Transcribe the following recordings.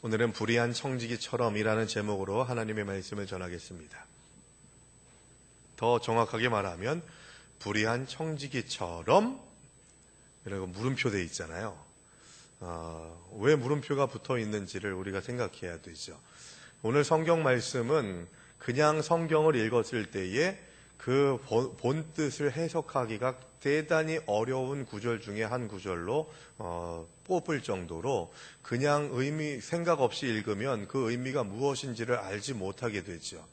오늘은 불의한 청지기처럼이라는 제목으로 하나님의 말씀을 전하겠습니다. 더 정확하게 말하면 불의한 청지기처럼 이라고 물음표 돼 있잖아요. 왜 물음표가 붙어 있는지를 우리가 생각해야 되죠. 오늘 성경 말씀은 그냥 성경을 읽었을 때에 그 본 뜻을 해석하기가 대단히 어려운 구절 중에 한 구절로 뽑을 정도로 그냥 생각 없이 읽으면 그 의미가 무엇인지를 알지 못하게 되죠.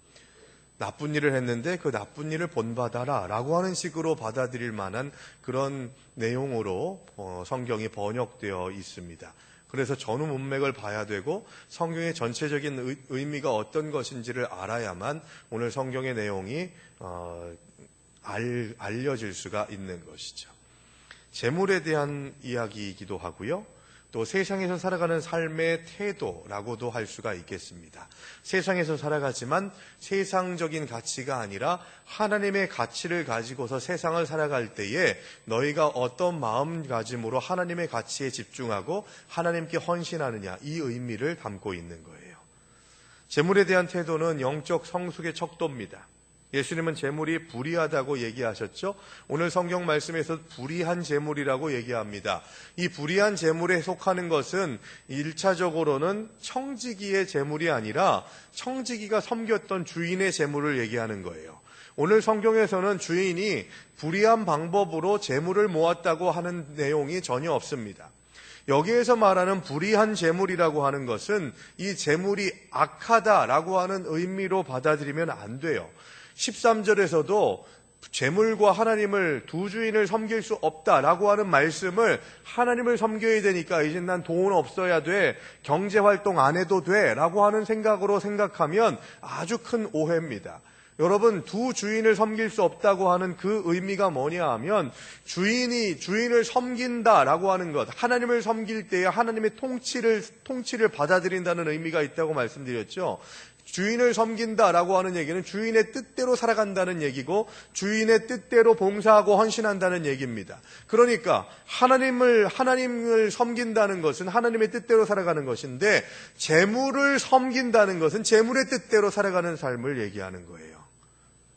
나쁜 일을 했는데 그 나쁜 일을 본받아라 라고 하는 식으로 받아들일 만한 그런 내용으로 성경이 번역되어 있습니다. 그래서 전후 문맥을 봐야 되고 성경의 전체적인 의미가 어떤 것인지를 알아야만 오늘 성경의 내용이 알려질 수가 있는 것이죠. 재물에 대한 이야기이기도 하고요. 또 세상에서 살아가는 삶의 태도라고도 할 수가 있겠습니다. 세상에서 살아가지만 세상적인 가치가 아니라 하나님의 가치를 가지고서 세상을 살아갈 때에 너희가 어떤 마음가짐으로 하나님의 가치에 집중하고 하나님께 헌신하느냐, 이 의미를 담고 있는 거예요. 재물에 대한 태도는 영적 성숙의 척도입니다. 예수님은 재물이 불의하다고 얘기하셨죠. 오늘 성경 말씀에서 불의한 재물이라고 얘기합니다. 이 불의한 재물에 속하는 것은 1차적으로는 청지기의 재물이 아니라 청지기가 섬겼던 주인의 재물을 얘기하는 거예요. 오늘 성경에서는 주인이 불의한 방법으로 재물을 모았다고 하는 내용이 전혀 없습니다. 여기에서 말하는 불의한 재물이라고 하는 것은 이 재물이 악하다라고 하는 의미로 받아들이면 안 돼요. 13절에서도 재물과 하나님을 두 주인을 섬길 수 없다라고 하는 말씀을 하나님을 섬겨야 되니까 이제 난 돈 없어야 돼, 경제활동 안 해도 돼 라고 하는 생각으로 생각하면 아주 큰 오해입니다. 여러분, 두 주인을 섬길 수 없다고 하는 그 의미가 뭐냐 하면 주인을 섬긴다라고 하는 것, 하나님을 섬길 때에 하나님의 통치를 받아들인다는 의미가 있다고 말씀드렸죠. 주인을 섬긴다라고 하는 얘기는 주인의 뜻대로 살아간다는 얘기고 주인의 뜻대로 봉사하고 헌신한다는 얘기입니다. 그러니까 하나님을 섬긴다는 것은 하나님의 뜻대로 살아가는 것인데 재물을 섬긴다는 것은 재물의 뜻대로 살아가는 삶을 얘기하는 거예요.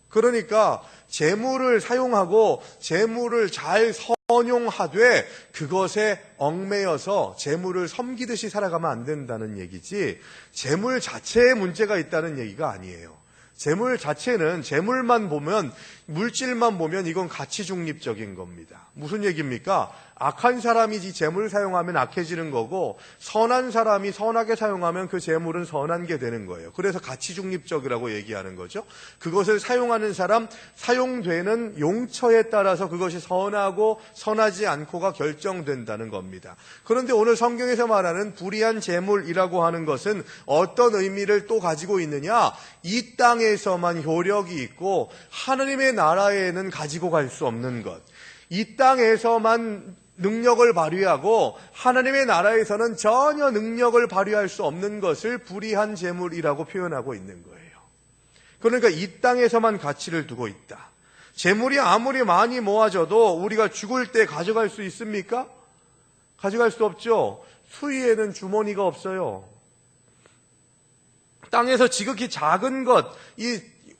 그러니까 재물을 사용하고 재물을 잘 선용하되 그것에 얽매여서 재물을 섬기듯이 살아가면 안 된다는 얘기지 재물 자체에 문제가 있다는 얘기가 아니에요. 재물 자체는 재물만 보면, 물질만 보면 이건 가치 중립적인 겁니다. 무슨 얘기입니까? 악한 사람이 이 재물을 사용하면 악해지는 거고 선한 사람이 선하게 사용하면 그 재물은 선한 게 되는 거예요. 그래서 가치 중립적이라고 얘기하는 거죠. 그것을 사용하는 사람, 사용되는 용처에 따라서 그것이 선하고 선하지 않고가 결정된다는 겁니다. 그런데 오늘 성경에서 말하는 불의한 재물이라고 하는 것은 어떤 의미를 또 가지고 있느냐? 이 땅에서만 효력이 있고 하나님의 나라에는 가지고 갈 수 없는 것, 이 땅에서만 능력을 발휘하고 하나님의 나라에서는 전혀 능력을 발휘할 수 없는 것을 불의한 재물이라고 표현하고 있는 거예요. 그러니까 이 땅에서만 가치를 두고 있다. 재물이 아무리 많이 모아져도 우리가 죽을 때 가져갈 수 있습니까? 가져갈 수 없죠. 수위에는 주머니가 없어요. 땅에서 지극히 작은 것,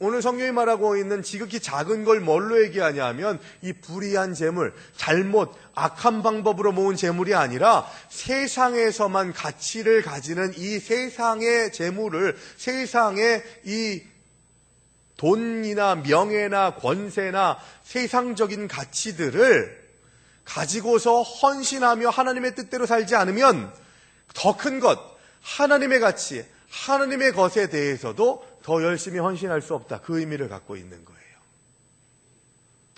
오늘 성경이 말하고 있는 지극히 작은 걸 뭘로 얘기하냐 하면 이 불의한 재물, 잘못, 악한 방법으로 모은 재물이 아니라 세상에서만 가치를 가지는 이 세상의 재물을, 세상의 이 돈이나 명예나 권세나 세상적인 가치들을 가지고서 헌신하며 하나님의 뜻대로 살지 않으면 더 큰 것, 하나님의 가치, 하나님의 것에 대해서도 더 열심히 헌신할 수 없다. 그 의미를 갖고 있는 거예요.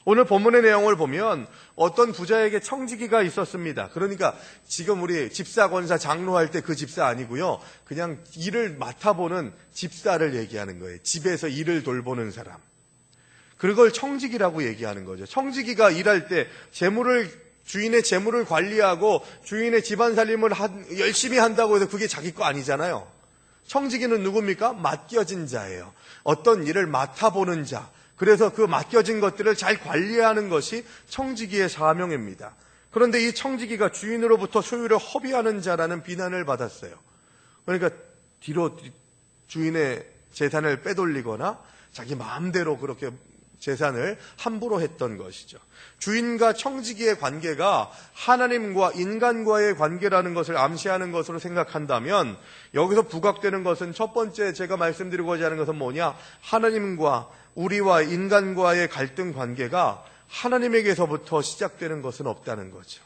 오늘 본문의 내용을 보면 어떤 부자에게 청지기가 있었습니다. 그러니까 지금 우리 집사, 권사, 장로할 때 그 집사 아니고요. 그냥 일을 맡아보는 집사를 얘기하는 거예요. 집에서 일을 돌보는 사람. 그걸 청지기라고 얘기하는 거죠. 청지기가 일할 때 주인의 재물을 관리하고 주인의 집안 살림을 열심히 한다고 해서 그게 자기 거 아니잖아요. 청지기는 누굽니까? 맡겨진 자예요. 어떤 일을 맡아보는 자. 그래서 그 맡겨진 것들을 잘 관리하는 것이 청지기의 사명입니다. 그런데 이 청지기가 주인으로부터 소유를 허비하는 자라는 비난을 받았어요. 그러니까 뒤로 주인의 재산을 빼돌리거나 자기 마음대로 그렇게 재산을 함부로 했던 것이죠. 주인과 청지기의 관계가 하나님과 인간과의 관계라는 것을 암시하는 것으로 생각한다면 여기서 부각되는 것은 첫 번째 제가 말씀드리고자 하는 것은 뭐냐? 하나님과 우리와 인간과의 갈등 관계가 하나님에게서부터 시작되는 것은 없다는 거죠.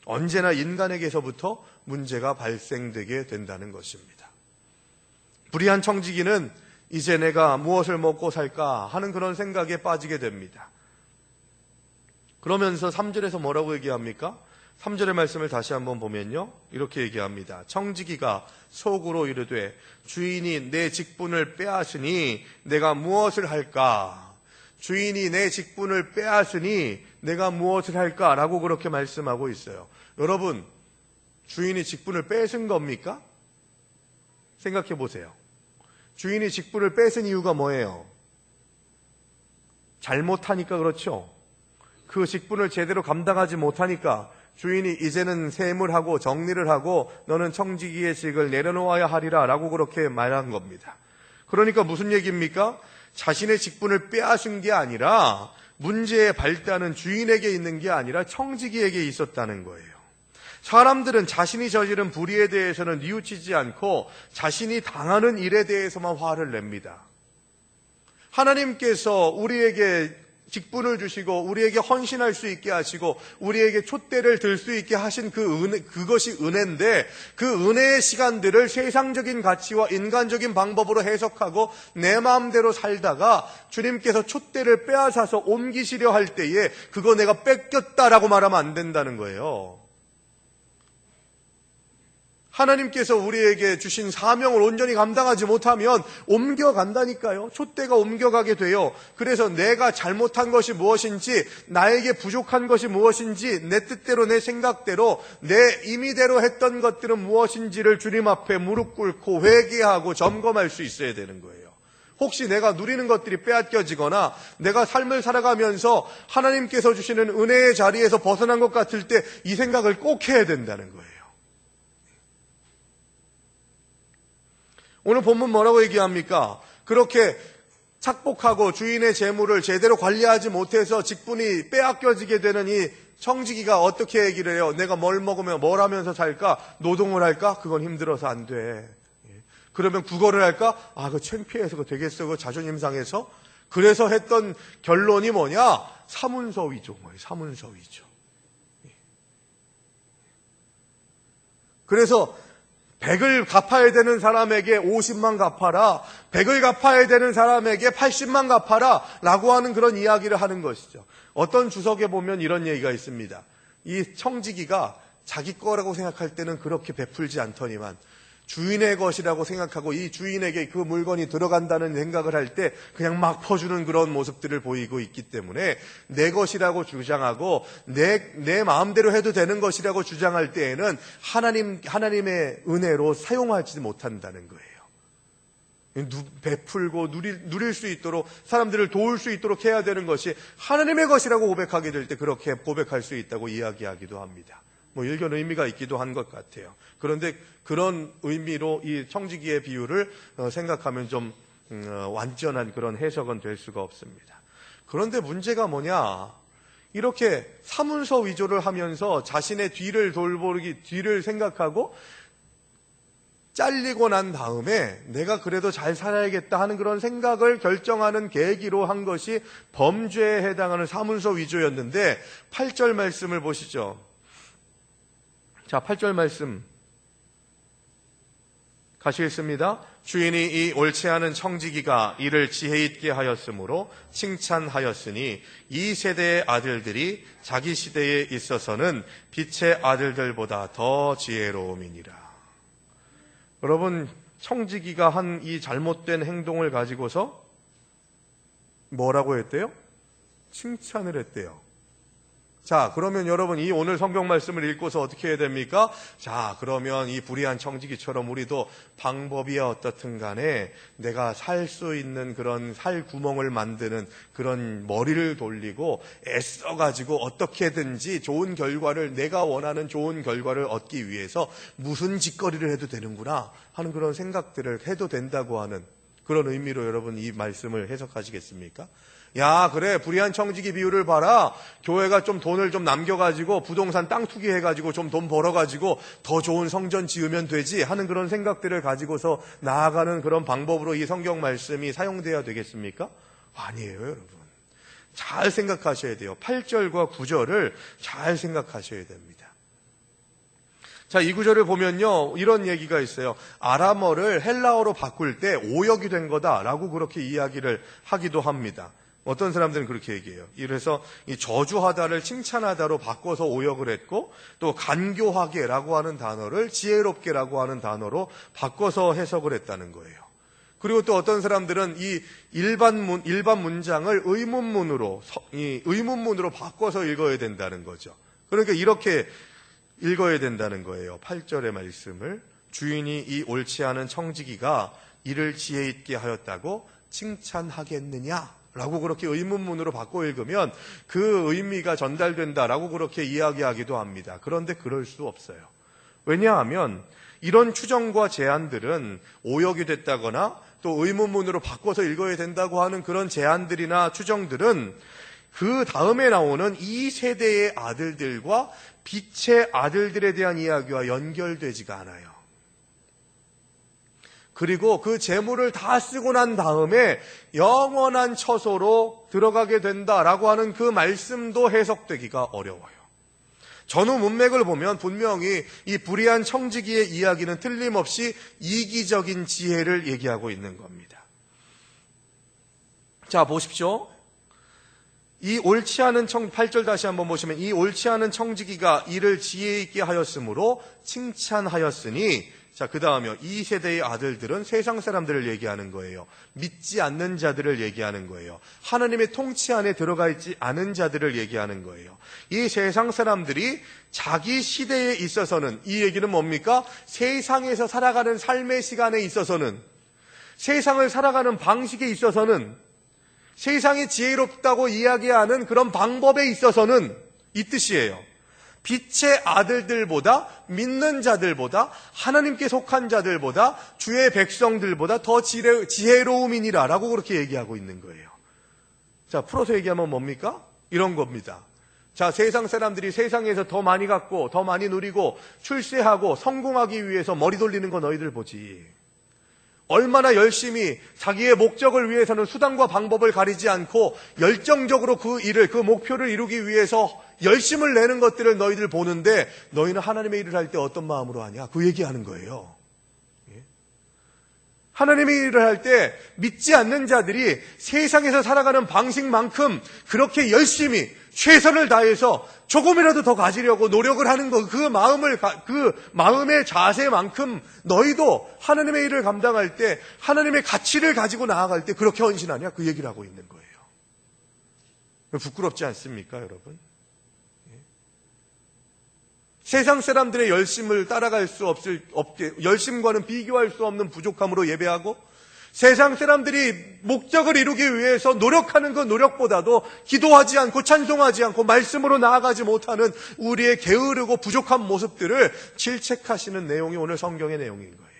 언제나 인간에게서부터 문제가 발생되게 된다는 것입니다. 불의한 청지기는 이제 내가 무엇을 먹고 살까 하는 그런 생각에 빠지게 됩니다. 그러면서 3절에서 뭐라고 얘기합니까? 3절의 말씀을 다시 한번 보면요, 이렇게 얘기합니다. 청지기가 속으로 이르되 주인이 내 직분을 빼앗으니 내가 무엇을 할까? 주인이 내 직분을 빼앗으니 내가 무엇을 할까? 라고 그렇게 말씀하고 있어요. 여러분, 주인이 직분을 뺏은 겁니까? 생각해 보세요. 주인이 직분을 뺏은 이유가 뭐예요? 잘못하니까 그렇죠. 그 직분을 제대로 감당하지 못하니까 주인이 이제는 세물하고 정리를 하고 너는 청지기의 직을 내려놓아야 하리라 라고 그렇게 말한 겁니다. 그러니까 무슨 얘기입니까? 자신의 직분을 빼앗은 게 아니라 문제의 발단은 주인에게 있는 게 아니라 청지기에게 있었다는 거예요. 사람들은 자신이 저지른 불의에 대해서는 뉘우치지 않고 자신이 당하는 일에 대해서만 화를 냅니다. 하나님께서 우리에게 직분을 주시고 우리에게 헌신할 수 있게 하시고 우리에게 촛대를 들 수 있게 하신 그것이 은혜인데 그 은혜의 시간들을 세상적인 가치와 인간적인 방법으로 해석하고 내 마음대로 살다가 주님께서 촛대를 빼앗아서 옮기시려 할 때에 그거 내가 뺏겼다라고 말하면 안 된다는 거예요. 하나님께서 우리에게 주신 사명을 온전히 감당하지 못하면 옮겨간다니까요. 촛대가 옮겨가게 돼요. 그래서 내가 잘못한 것이 무엇인지, 나에게 부족한 것이 무엇인지, 내 뜻대로 내 생각대로 내 임의대로 했던 것들은 무엇인지를 주님 앞에 무릎 꿇고 회개하고 점검할 수 있어야 되는 거예요. 혹시 내가 누리는 것들이 빼앗겨지거나 내가 삶을 살아가면서 하나님께서 주시는 은혜의 자리에서 벗어난 것 같을 때 이 생각을 꼭 해야 된다는 거예요. 오늘 본문 뭐라고 얘기합니까? 그렇게 착복하고 주인의 재물을 제대로 관리하지 못해서 직분이 빼앗겨지게 되는 이 청지기가 어떻게 얘기를 해요? 내가 뭘 먹으면 뭘 하면서 살까? 노동을 할까? 그건 힘들어서 안 돼. 그러면 국어를 할까? 그거 창피해서 그거 되겠어? 그거 자존심 상해서? 그래서 했던 결론이 뭐냐? 사문서 위조. 사문서 위조. 그래서 100을 갚아야 되는 사람에게 50만 갚아라. 100을 갚아야 되는 사람에게 80만 갚아라. 라고 하는 그런 이야기를 하는 것이죠. 어떤 주석에 보면 이런 얘기가 있습니다. 이 청지기가 자기 거라고 생각할 때는 그렇게 베풀지 않더니만 주인의 것이라고 생각하고 이 주인에게 그 물건이 들어간다는 생각을 할 때 그냥 막 퍼주는 그런 모습들을 보이고 있기 때문에 내 것이라고 주장하고 내 마음대로 해도 되는 것이라고 주장할 때에는 하나님의 은혜로 사용하지 못한다는 거예요. 베풀고 누릴 수 있도록 사람들을 도울 수 있도록 해야 되는 것이 하나님의 것이라고 고백하게 될 때 그렇게 고백할 수 있다고 이야기하기도 합니다. 일견 의미가 있기도 한 것 같아요. 그런데 그런 의미로 이 청지기의 비유를 생각하면 좀 완전한 그런 해석은 될 수가 없습니다. 그런데 문제가 뭐냐? 이렇게 사문서 위조를 하면서 자신의 뒤를 생각하고 잘리고 난 다음에 내가 그래도 잘 살아야겠다 하는 그런 생각을 결정하는 계기로 한 것이 범죄에 해당하는 사문서 위조였는데 8절 말씀을 보시죠. 자, 8절 말씀 가시겠습니다. 주인이 이 옳지 않은 청지기가 이를 지혜 있게 하였으므로 칭찬하였으니 이 세대의 아들들이 자기 시대에 있어서는 빛의 아들들보다 더 지혜로움이니라. 여러분, 청지기가 한 이 잘못된 행동을 가지고서 뭐라고 했대요? 칭찬을 했대요. 자, 그러면 여러분 이 오늘 성경 말씀을 읽고서 어떻게 해야 됩니까? 자, 그러면 이 불의한 청지기처럼 우리도 방법이 어떻든 간에 내가 살 수 있는 그런 살 구멍을 만드는 그런 머리를 돌리고 애써가지고 어떻게든지 좋은 결과를, 내가 원하는 좋은 결과를 얻기 위해서 무슨 짓거리를 해도 되는구나 하는 그런 생각들을 해도 된다고 하는 그런 의미로 여러분 이 말씀을 해석하시겠습니까? 야, 그래, 불의한 청지기 비유를 봐라. 교회가 좀 돈을 좀 남겨가지고 부동산 땅 투기해가지고 좀 돈 벌어가지고 더 좋은 성전 지으면 되지 하는 그런 생각들을 가지고서 나아가는 그런 방법으로 이 성경 말씀이 사용돼야 되겠습니까? 아니에요, 여러분. 잘 생각하셔야 돼요. 8절과 9절을 잘 생각하셔야 됩니다. 자, 이 구절을 보면요, 이런 얘기가 있어요. 아람어를 헬라어로 바꿀 때 오역이 된 거다라고 그렇게 이야기를 하기도 합니다. 어떤 사람들은 그렇게 얘기해요. 이래서 이 저주하다를 칭찬하다로 바꿔서 오역을 했고, 또 간교하게라고 하는 단어를 지혜롭게라고 하는 단어로 바꿔서 해석을 했다는 거예요. 그리고 또 어떤 사람들은 이 일반 문장을 의문문으로 바꿔서 읽어야 된다는 거죠. 그러니까 이렇게 읽어야 된다는 거예요. 8절의 말씀을 주인이 이 옳지 않은 청지기가 이를 지혜 있게 하였다고 칭찬하겠느냐? 라고 그렇게 의문문으로 바꿔 읽으면 그 의미가 전달된다라고 그렇게 이야기하기도 합니다. 그런데 그럴 수 없어요. 왜냐하면 이런 추정과 제안들은 오역이 됐다거나 또 의문문으로 바꿔서 읽어야 된다고 하는 그런 제안들이나 추정들은 그 다음에 나오는 이 세대의 아들들과 빛의 아들들에 대한 이야기와 연결되지가 않아요. 그리고 그 재물을 다 쓰고 난 다음에 영원한 처소로 들어가게 된다라고 하는 그 말씀도 해석되기가 어려워요. 전후 문맥을 보면 분명히 이 불의한 청지기의 이야기는 틀림없이 이기적인 지혜를 얘기하고 있는 겁니다. 자, 보십시오. 이 옳지 않은 8절 다시 한번 보시면 이 옳지 않은 청지기가 이를 지혜 있게 하였으므로 칭찬하였으니, 자, 그 다음에 이 세대의 아들들은 세상 사람들을 얘기하는 거예요. 믿지 않는 자들을 얘기하는 거예요. 하나님의 통치 안에 들어가 있지 않은 자들을 얘기하는 거예요. 이 세상 사람들이 자기 시대에 있어서는, 이 얘기는 뭡니까? 세상에서 살아가는 삶의 시간에 있어서는, 세상을 살아가는 방식에 있어서는, 세상이 지혜롭다고 이야기하는 그런 방법에 있어서는 이 뜻이에요. 빛의 아들들보다, 믿는 자들보다, 하나님께 속한 자들보다, 주의 백성들보다 더 지혜로움이니라 라고 그렇게 얘기하고 있는 거예요. 자, 풀어서 얘기하면 뭡니까? 이런 겁니다. 자, 세상 사람들이 세상에서 더 많이 갖고 더 많이 누리고 출세하고 성공하기 위해서 머리 돌리는 거 너희들 보지. 얼마나 열심히 자기의 목적을 위해서는 수단과 방법을 가리지 않고 열정적으로 그 일을, 그 목표를 이루기 위해서 열심을 내는 것들을 너희들 보는데 너희는 하나님의 일을 할 때 어떤 마음으로 하냐? 그 얘기하는 거예요. 하나님의 일을 할 때 믿지 않는 자들이 세상에서 살아가는 방식만큼 그렇게 열심히 최선을 다해서 조금이라도 더 가지려고 노력을 하는 것, 그 마음의 자세만큼 너희도 하나님의 일을 감당할 때, 하나님의 가치를 가지고 나아갈 때 그렇게 헌신하냐? 그 얘기를 하고 있는 거예요. 부끄럽지 않습니까, 여러분? 세상 사람들의 열심을 따라갈 수 없게, 열심과는 비교할 수 없는 부족함으로 예배하고, 세상 사람들이 목적을 이루기 위해서 노력하는 그 노력보다도 기도하지 않고 찬송하지 않고 말씀으로 나아가지 못하는 우리의 게으르고 부족한 모습들을 질책하시는 내용이 오늘 성경의 내용인 거예요.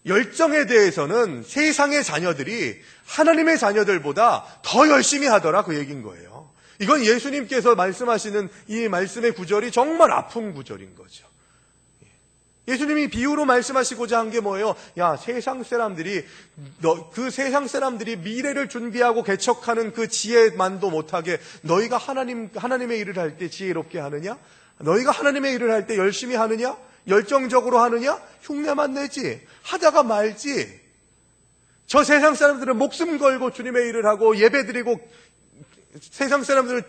열정에 대해서는 세상의 자녀들이 하나님의 자녀들보다 더 열심히 하더라, 그 얘기인 거예요. 이건 예수님께서 말씀하시는 이 말씀의 구절이 정말 아픈 구절인 거죠. 예수님이 비유로 말씀하시고자 한 게 뭐예요? 야, 세상 사람들이 미래를 준비하고 개척하는 그 지혜만도 못하게 너희가 하나님의 일을 할 때 지혜롭게 하느냐? 너희가 하나님의 일을 할 때 열심히 하느냐? 열정적으로 하느냐? 흉내만 내지. 하다가 말지. 저 세상 사람들은 목숨 걸고 주님의 일을 하고 예배드리고, 세상 사람들은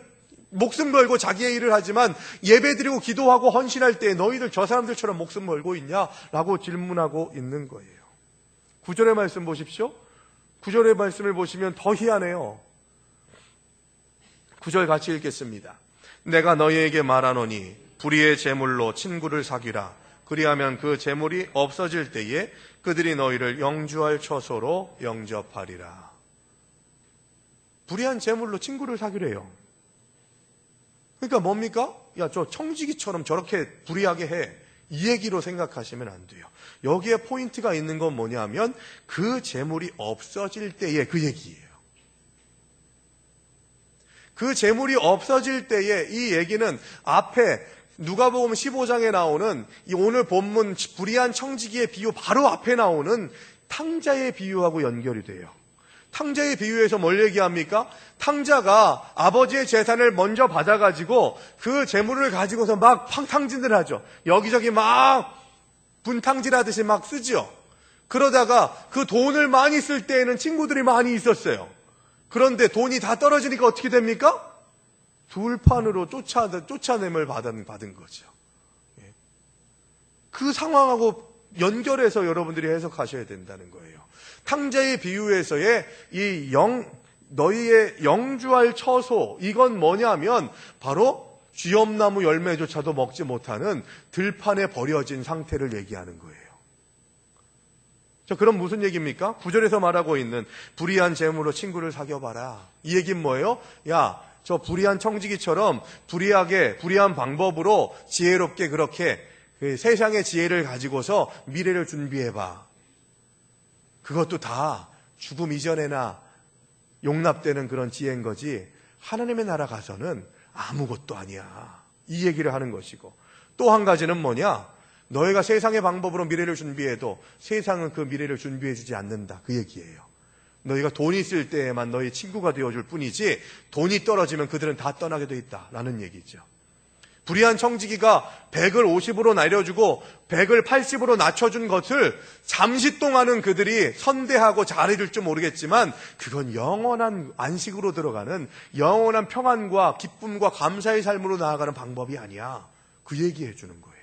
목숨 걸고 자기의 일을 하지만 예배드리고 기도하고 헌신할 때 너희들 저 사람들처럼 목숨 걸고 있냐? 라고 질문하고 있는 거예요. 9절의 말씀 보십시오. 9절의 말씀을 보시면 더 희한해요. 9절 같이 읽겠습니다. 내가 너희에게 말하노니 불의의 제물로 친구를 사귀라. 그리하면 그 제물이 없어질 때에 그들이 너희를 영주할 처소로 영접하리라. 불의한 제물로 친구를 사귀래요. 그러니까 뭡니까? 야, 저 청지기처럼 저렇게 불의하게 해. 이 얘기로 생각하시면 안 돼요. 여기에 포인트가 있는 건 뭐냐면 그 제물이 없어질 때의 그 얘기예요. 그 제물이 없어질 때의 이 얘기는 앞에 누가복음 15장에 나오는 이 오늘 본문 불의한 청지기의 비유 바로 앞에 나오는 탕자의 비유하고 연결이 돼요. 탕자의 비유에서 뭘 얘기합니까? 탕자가 아버지의 재산을 먼저 받아가지고 그 재물을 가지고서 막 탕진을 하죠. 여기저기 막 분탕질하듯이 막 쓰죠. 그러다가 그 돈을 많이 쓸 때에는 친구들이 많이 있었어요. 그런데 돈이 다 떨어지니까 어떻게 됩니까? 둘판으로 쫓아냄을 받은 거죠. 그 상황하고 연결해서 여러분들이 해석하셔야 된다는 거예요. 탕자의 비유에서의 너희의 영주할 처소, 이건 뭐냐면 바로 쥐엄나무 열매조차도 먹지 못하는 들판에 버려진 상태를 얘기하는 거예요. 자, 그럼 무슨 얘기입니까? 9절에서 말하고 있는 불의한 재물로 친구를 사귀어봐라. 이 얘기는 뭐예요? 야, 저 불의한 청지기처럼 불의한 방법으로 지혜롭게 그렇게 세상의 지혜를 가지고서 미래를 준비해봐. 그것도 다 죽음 이전에나 용납되는 그런 지혜인 거지 하나님의 나라 가서는 아무것도 아니야. 이 얘기를 하는 것이고, 또 한 가지는 뭐냐? 너희가 세상의 방법으로 미래를 준비해도 세상은 그 미래를 준비해 주지 않는다. 그 얘기예요. 너희가 돈이 있을 때에만 너희 친구가 되어줄 뿐이지 돈이 떨어지면 그들은 다 떠나게 돼 있다라는 얘기죠. 불의한 청지기가 100을 50으로 날려주고 100을 80으로 낮춰준 것을 잠시 동안은 그들이 선대하고 잘해줄 줄 모르겠지만 그건 영원한 안식으로 들어가는 영원한 평안과 기쁨과 감사의 삶으로 나아가는 방법이 아니야. 그 얘기해 주는 거예요.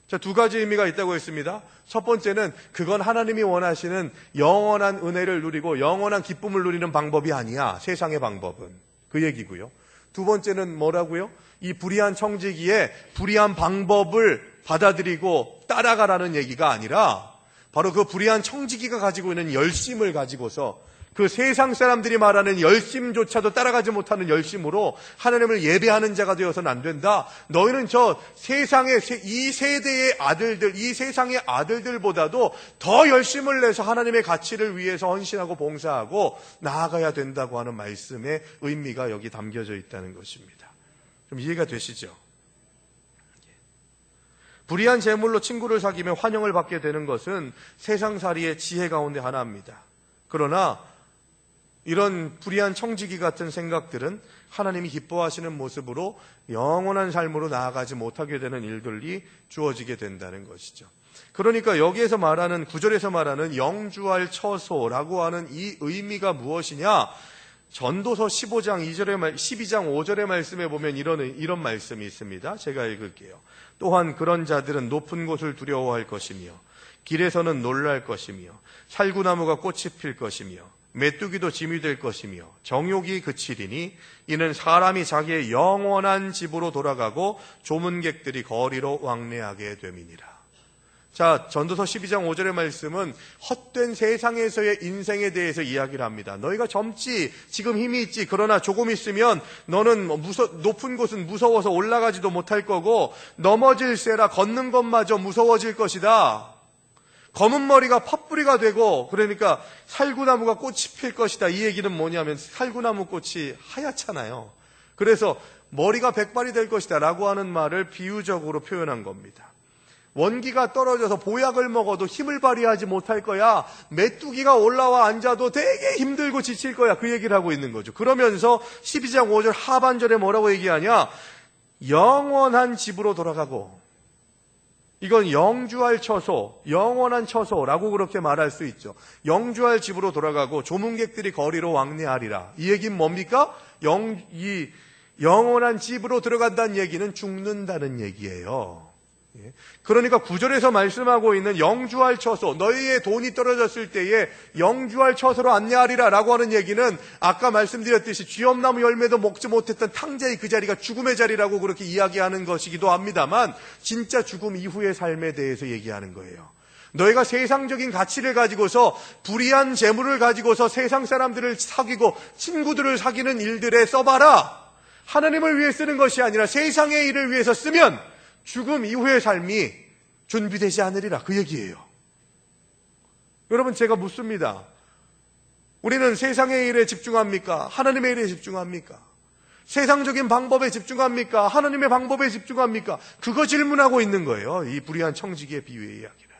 자, 두 가지 의미가 있다고 했습니다. 첫 번째는 그건 하나님이 원하시는 영원한 은혜를 누리고 영원한 기쁨을 누리는 방법이 아니야. 세상의 방법은. 그 얘기고요. 두 번째는 뭐라고요? 이 불의한 청지기의 불의한 방법을 받아들이고 따라가라는 얘기가 아니라 바로 그 불의한 청지기가 가지고 있는 열심을 가지고서 그 세상 사람들이 말하는 열심조차도 따라가지 못하는 열심으로 하나님을 예배하는 자가 되어서는 안 된다. 너희는 저 세상의 이 세대의 아들들, 이 세상의 아들들보다도 더 열심을 내서 하나님의 가치를 위해서 헌신하고 봉사하고 나아가야 된다고 하는 말씀의 의미가 여기 담겨져 있다는 것입니다. 좀 이해가 되시죠? 불의한 재물로 친구를 사귀며 환영을 받게 되는 것은 세상살이의 지혜 가운데 하나입니다. 그러나 이런 불의한 청지기 같은 생각들은 하나님이 기뻐하시는 모습으로 영원한 삶으로 나아가지 못하게 되는 일들이 주어지게 된다는 것이죠. 그러니까 여기에서 말하는 9절에서 말하는 영주할 처소라고 하는 이 의미가 무엇이냐? 전도서 12장 5절의 말씀에 보면 이런 말씀이 있습니다. 제가 읽을게요. 또한 그런 자들은 높은 곳을 두려워할 것이며 길에서는 놀랄 것이며 살구나무가 꽃이 필 것이며 메뚜기도 짐이 될 것이며 정욕이 그치리니 이는 사람이 자기의 영원한 집으로 돌아가고 조문객들이 거리로 왕래하게 됨이니라. 자, 전도서 12장 5절의 말씀은 헛된 세상에서의 인생에 대해서 이야기를 합니다. 너희가 젊지, 지금 힘이 있지, 그러나 조금 있으면 너는 높은 곳은 무서워서 올라가지도 못할 거고 넘어질세라 걷는 것마저 무서워질 것이다. 검은 머리가 팥뿌리가 되고, 그러니까 살구나무가 꽃이 필 것이다. 이 얘기는 뭐냐면 살구나무 꽃이 하얗잖아요. 그래서 머리가 백발이 될 것이다 라고 하는 말을 비유적으로 표현한 겁니다. 원기가 떨어져서 보약을 먹어도 힘을 발휘하지 못할 거야. 메뚜기가 올라와 앉아도 되게 힘들고 지칠 거야. 그 얘기를 하고 있는 거죠. 그러면서 12장 5절 하반절에 뭐라고 얘기하냐? 영원한 집으로 돌아가고, 이건 영주할 처소, 영원한 처소라고 그렇게 말할 수 있죠. 영주할 집으로 돌아가고 조문객들이 거리로 왕래하리라. 이 얘기는 뭡니까? 이 영원한 집으로 들어간다는 얘기는 죽는다는 얘기예요. 그러니까 9절에서 말씀하고 있는 영주할 처소, 너희의 돈이 떨어졌을 때에 영주할 처소로 안내하리라 라고 하는 얘기는 아까 말씀드렸듯이 쥐엄나무 열매도 먹지 못했던 탕자의 그 자리가 죽음의 자리라고 그렇게 이야기하는 것이기도 합니다만, 진짜 죽음 이후의 삶에 대해서 얘기하는 거예요. 너희가 세상적인 가치를 가지고서 불의한 재물을 가지고서 세상 사람들을 사귀고 친구들을 사귀는 일들에 써봐라. 하나님을 위해 쓰는 것이 아니라 세상의 일을 위해서 쓰면 죽음 이후의 삶이 준비되지 않으리라, 그 얘기예요. 여러분, 제가 묻습니다. 우리는 세상의 일에 집중합니까? 하나님의 일에 집중합니까? 세상적인 방법에 집중합니까? 하나님의 방법에 집중합니까? 그거 질문하고 있는 거예요, 이 불의한 청지기의 비유의 이야기는.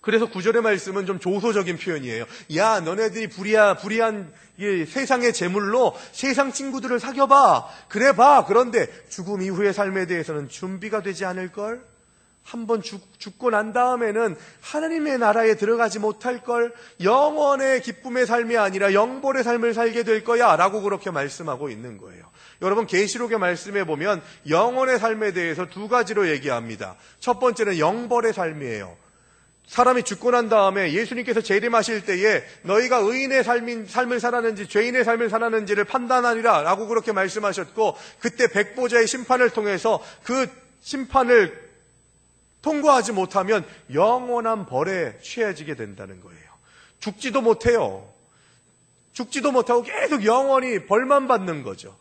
그래서 9절의 말씀은 좀 조소적인 표현이에요. 야, 너네들이 불의한 이 세상의 재물로 세상 친구들을 사귀어봐. 그래봐. 그런데 죽음 이후의 삶에 대해서는 준비가 되지 않을걸? 한번 죽고 난 다음에는 하나님의 나라에 들어가지 못할걸? 영원의 기쁨의 삶이 아니라 영벌의 삶을 살게 될 거야 라고 그렇게 말씀하고 있는 거예요. 여러분, 계시록의 말씀에 보면 영원의 삶에 대해서 두 가지로 얘기합니다. 첫 번째는 영벌의 삶이에요. 사람이 죽고 난 다음에 예수님께서 재림하실 때에 너희가 의인의 삶을 살았는지 죄인의 삶을 살았는지를 판단하리라 라고 그렇게 말씀하셨고, 그때 백보자의 심판을 통해서 그 심판을 통과하지 못하면 영원한 벌에 취해지게 된다는 거예요. 죽지도 못해요. 죽지도 못하고 계속 영원히 벌만 받는 거죠.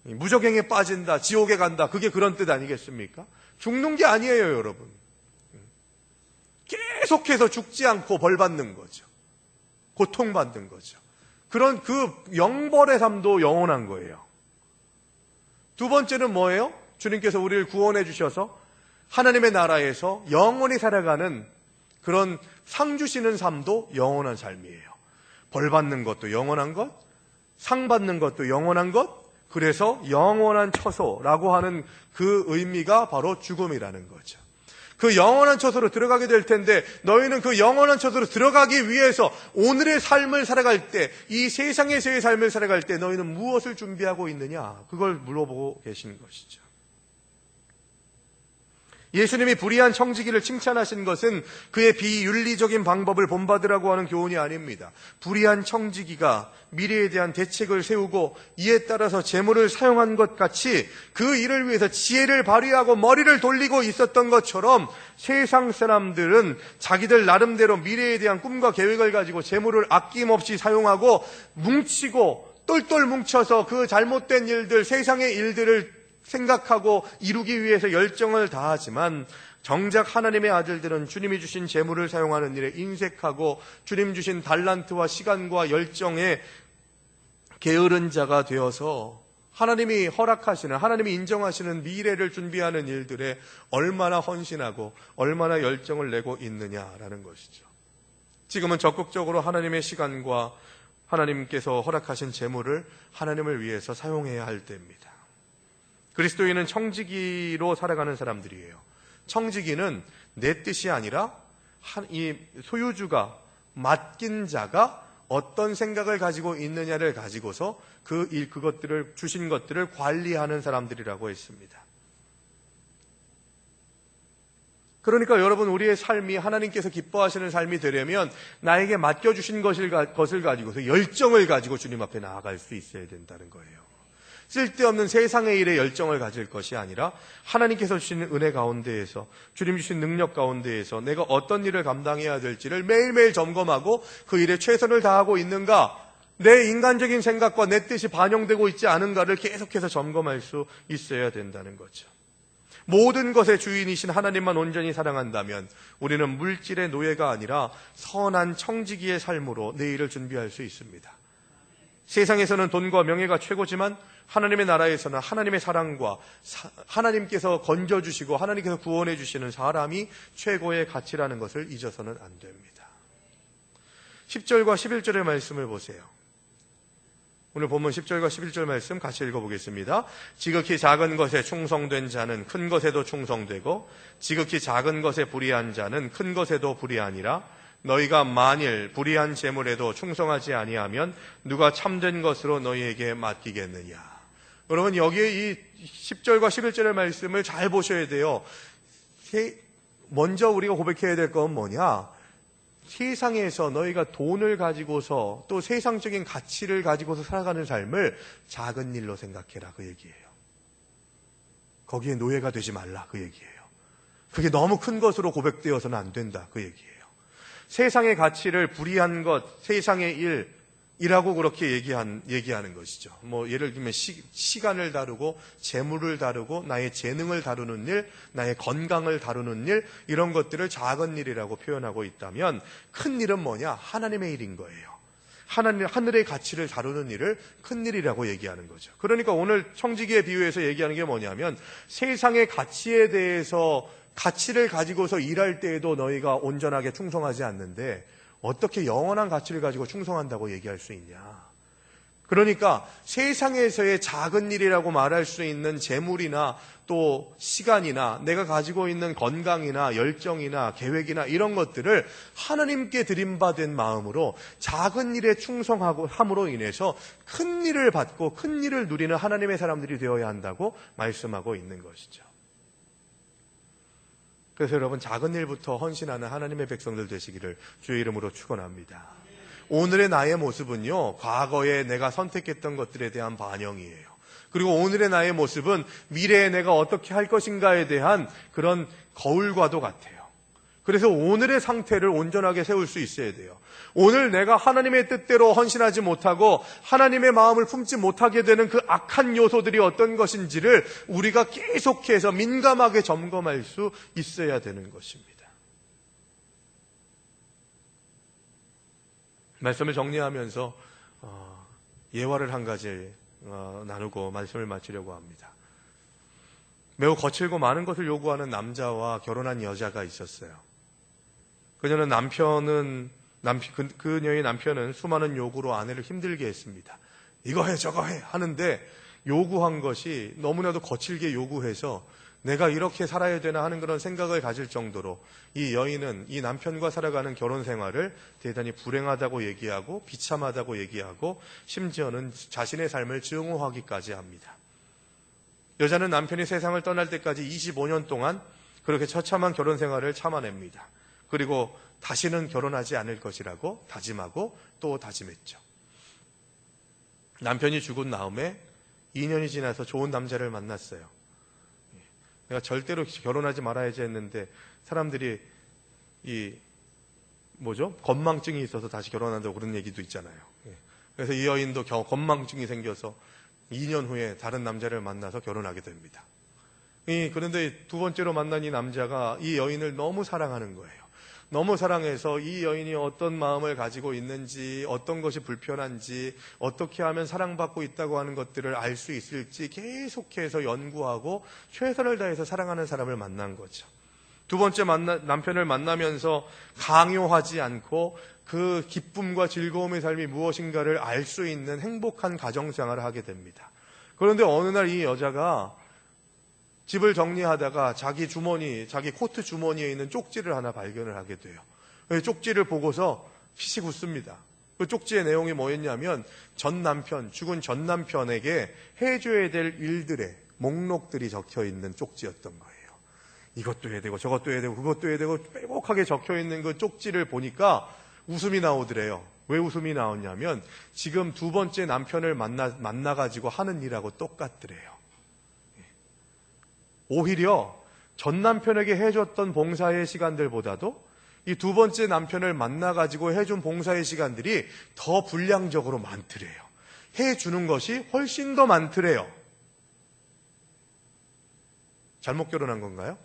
무적행에 빠진다, 지옥에 간다, 그게 그런 뜻 아니겠습니까? 죽는 게 아니에요, 여러분. 계속해서 죽지 않고 벌 받는 거죠. 고통받는 거죠. 그런 그 영벌의 삶도 영원한 거예요. 두 번째는 뭐예요? 주님께서 우리를 구원해 주셔서 하나님의 나라에서 영원히 살아가는 그런 상 주시는 삶도 영원한 삶이에요. 벌 받는 것도 영원한 것, 상 받는 것도 영원한 것, 그래서 영원한 처소라고 하는 그 의미가 바로 죽음이라는 거죠. 그 영원한 처소로 들어가게 될 텐데, 너희는 그 영원한 처소로 들어가기 위해서 오늘의 삶을 살아갈 때, 이 세상에서의 삶을 살아갈 때 너희는 무엇을 준비하고 있느냐, 그걸 물어보고 계시는 것이죠. 예수님이 불의한 청지기를 칭찬하신 것은 그의 비윤리적인 방법을 본받으라고 하는 교훈이 아닙니다. 불의한 청지기가 미래에 대한 대책을 세우고 이에 따라서 재물을 사용한 것 같이 그 일을 위해서 지혜를 발휘하고 머리를 돌리고 있었던 것처럼 세상 사람들은 자기들 나름대로 미래에 대한 꿈과 계획을 가지고 재물을 아낌없이 사용하고 뭉치고 똘똘 뭉쳐서 그 잘못된 일들, 세상의 일들을 생각하고 이루기 위해서 열정을 다하지만, 정작 하나님의 아들들은 주님이 주신 재물을 사용하는 일에 인색하고 주님 주신 달란트와 시간과 열정에 게으른 자가 되어서 하나님이 허락하시는, 하나님이 인정하시는 미래를 준비하는 일들에 얼마나 헌신하고 얼마나 열정을 내고 있느냐라는 것이죠. 지금은 적극적으로 하나님의 시간과 하나님께서 허락하신 재물을 하나님을 위해서 사용해야 할 때입니다. 그리스도인은 청지기로 살아가는 사람들이에요. 청지기는 내 뜻이 아니라 이 소유주가, 맡긴 자가 어떤 생각을 가지고 있느냐를 가지고서 그것들을, 주신 것들을 관리하는 사람들이라고 했습니다. 그러니까 여러분, 우리의 삶이 하나님께서 기뻐하시는 삶이 되려면 나에게 맡겨주신 것을 가지고서 열정을 가지고 주님 앞에 나아갈 수 있어야 된다는 거예요. 쓸데없는 세상의 일에 열정을 가질 것이 아니라 하나님께서 주시는 은혜 가운데에서, 주님 주신 능력 가운데에서 내가 어떤 일을 감당해야 될지를 매일매일 점검하고 그 일에 최선을 다하고 있는가, 내 인간적인 생각과 내 뜻이 반영되고 있지 않은가를 계속해서 점검할 수 있어야 된다는 거죠. 모든 것의 주인이신 하나님만 온전히 사랑한다면 우리는 물질의 노예가 아니라 선한 청지기의 삶으로 내일을 준비할 수 있습니다. 세상에서는 돈과 명예가 최고지만 하나님의 나라에서는 하나님의 사랑과 하나님께서 건져주시고 하나님께서 구원해 주시는 사람이 최고의 가치라는 것을 잊어서는 안 됩니다. 10절과 11절의 말씀을 보세요. 오늘 본문 10절과 11절 말씀 같이 읽어보겠습니다. 지극히 작은 것에 충성된 자는 큰 것에도 충성되고 지극히 작은 것에 불의한 자는 큰 것에도 불의하니라. 너희가 만일 불의한 재물에도 충성하지 아니하면 누가 참된 것으로 너희에게 맡기겠느냐. 여러분, 여기에 이 10절과 11절의 말씀을 잘 보셔야 돼요. 먼저 우리가 고백해야 될 건 뭐냐? 세상에서 너희가 돈을 가지고서 또 세상적인 가치를 가지고서 살아가는 삶을 작은 일로 생각해라, 그 얘기예요. 거기에 노예가 되지 말라, 그 얘기예요. 그게 너무 큰 것으로 고백되어서는 안 된다, 그 얘기예요. 세상의 가치를 불의한 것, 세상의 일이라고 그렇게 얘기하는 것이죠. 예를 들면 시간을 다루고 재물을 다루고 나의 재능을 다루는 일, 나의 건강을 다루는 일, 이런 것들을 작은 일이라고 표현하고 있다면 큰 일은 뭐냐? 하나님의 일인 거예요. 하늘의 가치를 다루는 일을 큰 일이라고 얘기하는 거죠. 그러니까 오늘 청지기에 비유해서 얘기하는 게 뭐냐면 세상의 가치에 대해서 가치를 가지고서 일할 때에도 너희가 온전하게 충성하지 않는데 어떻게 영원한 가치를 가지고 충성한다고 얘기할 수 있냐. 그러니까 세상에서의 작은 일이라고 말할 수 있는 재물이나 또 시간이나 내가 가지고 있는 건강이나 열정이나 계획이나 이런 것들을 하나님께 드림받은 마음으로 작은 일에 충성하고 함으로 인해서 큰 일을 받고 큰 일을 누리는 하나님의 사람들이 되어야 한다고 말씀하고 있는 것이죠. 그래서 여러분, 작은 일부터 헌신하는 하나님의 백성들 되시기를 주의 이름으로 축원합니다. 오늘의 나의 모습은요, 과거에 내가 선택했던 것들에 대한 반영이에요. 그리고 오늘의 나의 모습은 미래에 내가 어떻게 할 것인가에 대한 그런 거울과도 같아요. 그래서 오늘의 상태를 온전하게 세울 수 있어야 돼요. 오늘 내가 하나님의 뜻대로 헌신하지 못하고 하나님의 마음을 품지 못하게 되는 그 악한 요소들이 어떤 것인지를 우리가 계속해서 민감하게 점검할 수 있어야 되는 것입니다. 말씀을 정리하면서 예화를 한 가지 나누고 말씀을 마치려고 합니다. 매우 거칠고 많은 것을 요구하는 남자와 결혼한 여자가 있었어요. 그녀의 남편은 수많은 요구로 아내를 힘들게 했습니다. 이거 해 저거 해 하는데 요구한 것이 너무나도 거칠게 요구해서 내가 이렇게 살아야 되나 하는 그런 생각을 가질 정도로 이 여인은 이 남편과 살아가는 결혼 생활을 대단히 불행하다고 얘기하고 비참하다고 얘기하고 심지어는 자신의 삶을 증오하기까지 합니다. 여자는 남편이 세상을 떠날 때까지 25년 동안 그렇게 처참한 결혼 생활을 참아냅니다. 그리고 다시는 결혼하지 않을 것이라고 다짐하고 또 다짐했죠. 남편이 죽은 다음에 2년이 지나서 좋은 남자를 만났어요. 내가 절대로 결혼하지 말아야지 했는데 사람들이 건망증이 있어서 다시 결혼한다고 그런 얘기도 있잖아요. 그래서 이 여인도 건망증이 생겨서 2년 후에 다른 남자를 만나서 결혼하게 됩니다. 그런데 두 번째로 만난 이 남자가 이 여인을 너무 사랑하는 거예요. 너무 사랑해서 이 여인이 어떤 마음을 가지고 있는지, 어떤 것이 불편한지, 어떻게 하면 사랑받고 있다고 하는 것들을 알 수 있을지 계속해서 연구하고 최선을 다해서 사랑하는 사람을 만난 거죠. 두 번째 남편을 만나면서 강요하지 않고 그 기쁨과 즐거움의 삶이 무엇인가를 알 수 있는 행복한 가정생활을 하게 됩니다. 그런데 어느 날 이 여자가 집을 정리하다가 자기 코트 주머니에 있는 쪽지를 하나 발견을 하게 돼요. 쪽지를 보고서 피식 웃습니다. 그 쪽지의 내용이 뭐였냐면 죽은 전 남편에게 해줘야 될 일들의 목록들이 적혀 있는 쪽지였던 거예요. 이것도 해야 되고 저것도 해야 되고 그것도 해야 되고 빼곡하게 적혀 있는 그 쪽지를 보니까 웃음이 나오더래요. 왜 웃음이 나왔냐면 지금 두 번째 남편을 만나가지고 하는 일하고 똑같더래요. 오히려 전 남편에게 해줬던 봉사의 시간들보다도 이 두 번째 남편을 만나가지고 해준 봉사의 시간들이 더 분량적으로 많더래요. 해주는 것이 훨씬 더 많더래요. 잘못 결혼한 건가요?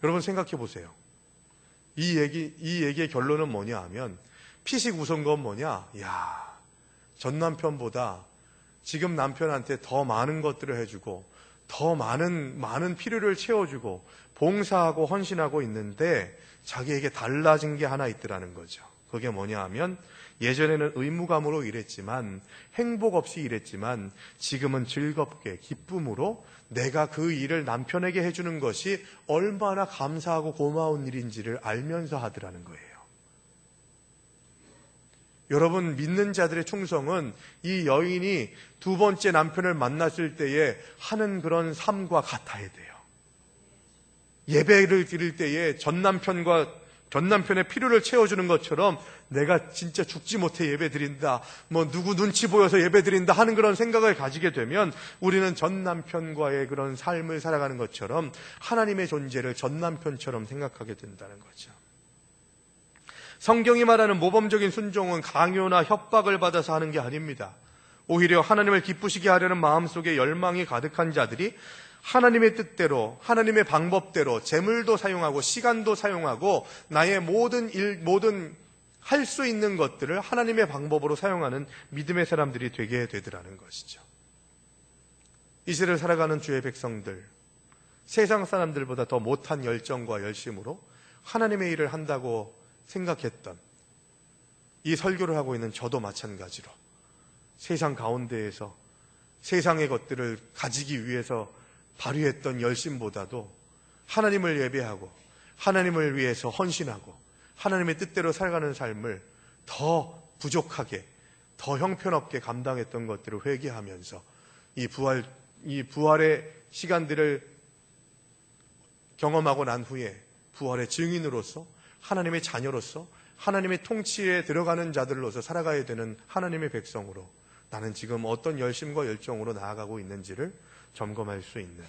여러분 생각해 보세요. 이 얘기의 결론은 뭐냐 하면 피식 웃은 건 뭐냐? 전 남편보다 지금 남편한테 더 많은 것들을 해주고 더 많은 필요를 채워주고 봉사하고 헌신하고 있는데 자기에게 달라진 게 하나 있더라는 거죠. 그게 뭐냐 하면 예전에는 의무감으로 일했지만 행복 없이 일했지만 지금은 즐겁게 기쁨으로 내가 그 일을 남편에게 해주는 것이 얼마나 감사하고 고마운 일인지를 알면서 하더라는 거예요. 여러분, 믿는 자들의 충성은 이 여인이 두 번째 남편을 만났을 때에 하는 그런 삶과 같아야 돼요. 예배를 드릴 때에 전 남편의 필요를 채워주는 것처럼 내가 진짜 죽지 못해 예배 드린다, 누구 눈치 보여서 예배 드린다 하는 그런 생각을 가지게 되면 우리는 전 남편과의 그런 삶을 살아가는 것처럼 하나님의 존재를 전 남편처럼 생각하게 된다는 거죠. 성경이 말하는 모범적인 순종은 강요나 협박을 받아서 하는 게 아닙니다. 오히려 하나님을 기쁘시게 하려는 마음속에 열망이 가득한 자들이 하나님의 뜻대로, 하나님의 방법대로 재물도 사용하고 시간도 사용하고 나의 모든 할 수 있는 것들을 하나님의 방법으로 사용하는 믿음의 사람들이 되게 되더라는 것이죠. 이 시대를 살아가는 주의 백성들, 세상 사람들보다 더 못한 열정과 열심으로 하나님의 일을 한다고 생각했던 이 설교를 하고 있는 저도 마찬가지로 세상 가운데에서 세상의 것들을 가지기 위해서 발휘했던 열심보다도 하나님을 예배하고 하나님을 위해서 헌신하고 하나님의 뜻대로 살아가는 삶을 더 부족하게, 더 형편없게 감당했던 것들을 회개하면서 이 부활의 시간들을 경험하고 난 후에 부활의 증인으로서 하나님의 자녀로서 하나님의 통치에 들어가는 자들로서 살아가야 되는 하나님의 백성으로 나는 지금 어떤 열심과 열정으로 나아가고 있는지를 점검할 수 있는,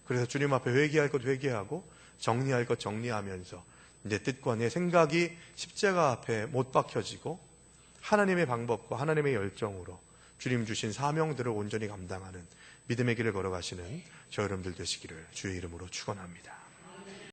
그래서 주님 앞에 회개할 것 회개하고 정리할 것 정리하면서 내 뜻과 내 생각이 십자가 앞에 못 박혀지고 하나님의 방법과 하나님의 열정으로 주님 주신 사명들을 온전히 감당하는 믿음의 길을 걸어가시는 저 여러분들 되시기를 주의 이름으로 축원합니다.